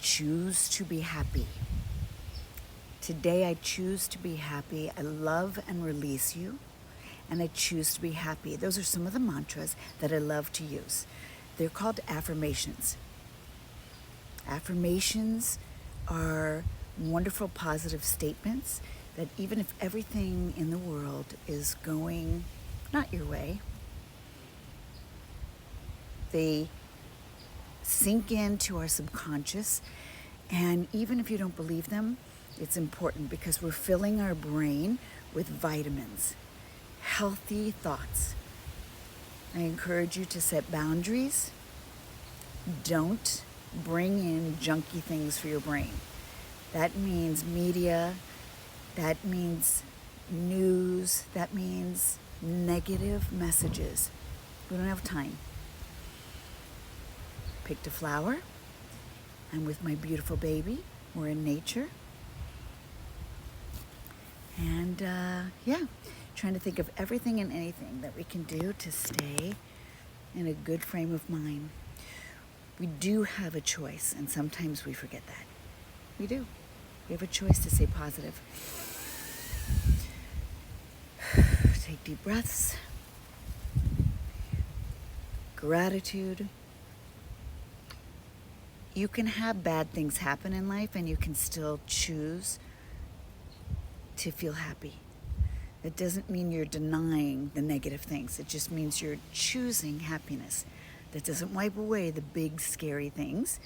choose to be happy. Today I choose to be happy. I love and release you, and I choose to be happy. Those are some of the mantras that I love to use. They're called affirmations. Affirmations are wonderful positive statements that even if everything in the world is going not your way, they sink into our subconscious. And even if you don't believe them, it's important because we're filling our brain with vitamins, healthy thoughts. I encourage you to set boundaries. Don't bring in junky things for your brain. That means media, that means news, that means negative messages. We don't have time. Picked a flower. I'm with my beautiful baby. We're in nature. And trying to think of everything and anything that we can do to stay in a good frame of mind. We do have a choice, and sometimes we forget that. We do. We have a choice to stay positive. Take deep breaths. Gratitude. You can have bad things happen in life, and you can still choose to feel happy. It doesn't mean you're denying the negative things. It just means you're choosing happiness. That doesn't wipe away the big, scary things.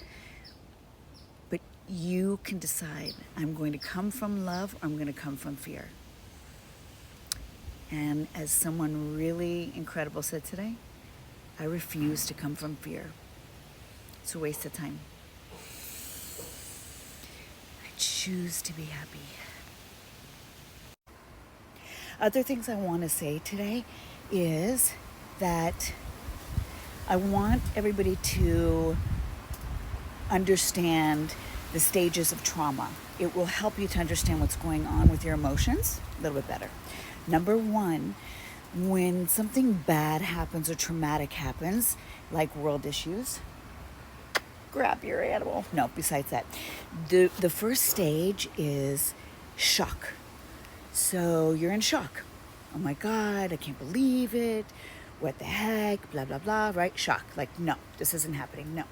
But you can decide, I'm going to come from love or I'm going to come from fear. And as someone really incredible said today, I refuse to come from fear. It's a waste of time. I choose to be happy. Other things I want to say today is that I want everybody to understand the stages of trauma. It will help you to understand what's going on with your emotions a little bit better. Number one, when something bad happens or traumatic happens, like world issues, grab your animal. No, besides that, the first stage is shock. So you're in shock. Oh my God, I can't believe it. What the heck, blah, blah, blah, right? Shock, like, no, this isn't happening, no.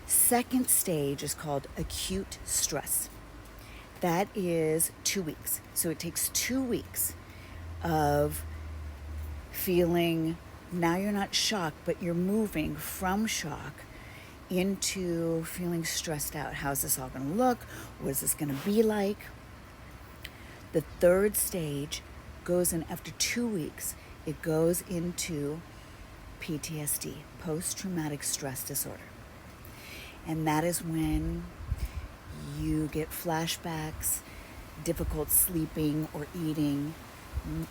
Second stage is called acute stress. That is 2 weeks. So it takes 2 weeks of feeling, now you're not shocked, but you're moving from shock into feeling stressed out. How's this all gonna look? What is this gonna be like? The third stage goes in after 2 weeks. It goes into PTSD, post-traumatic stress disorder. And that is when you get flashbacks, difficult sleeping or eating,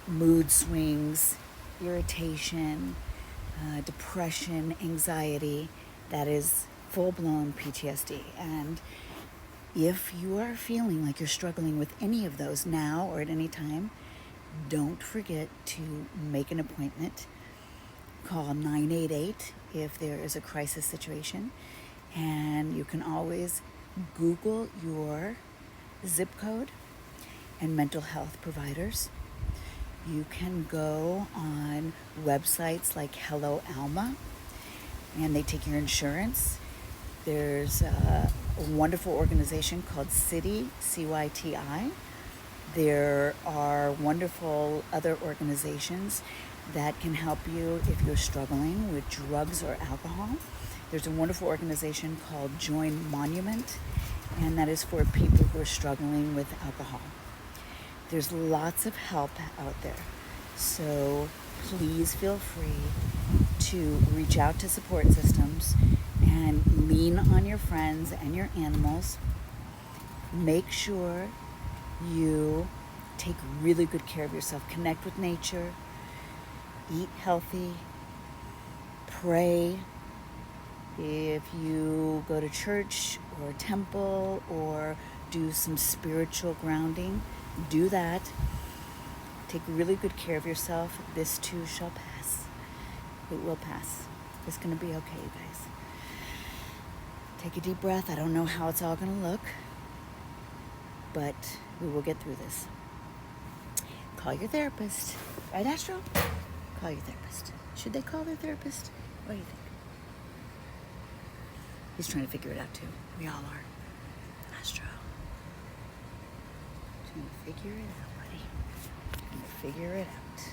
mood swings, irritation, depression, anxiety. That is full-blown PTSD. And if you are feeling like you're struggling with any of those now or at any time, don't forget to make an appointment. Call 988 if there is a crisis situation. And you can always Google your zip code and mental health providers. You can go on websites like Hello Alma, and they take your insurance. There's a wonderful organization called Citi, CYTI. There are wonderful other organizations that can help you if you're struggling with drugs or alcohol. There's a wonderful organization called Join Monument, and that is for people who are struggling with alcohol. There's lots of help out there. So please feel free to reach out to support systems and lean on your friends and your animals. Make sure you take really good care of yourself. Connect with nature. Eat healthy. Pray. If you go to church or temple or do some spiritual grounding, do that. Take really good care of yourself. This too shall pass. It will pass. It's going to be okay, you guys. Take a deep breath. I don't know how it's all going to look, but we will get through this. Call your therapist. Right, Astro? Call your therapist. Should they call their therapist? What do you think? He's trying to figure it out too. We all are. Astro. Trying to figure it out, buddy. Trying to figure it out.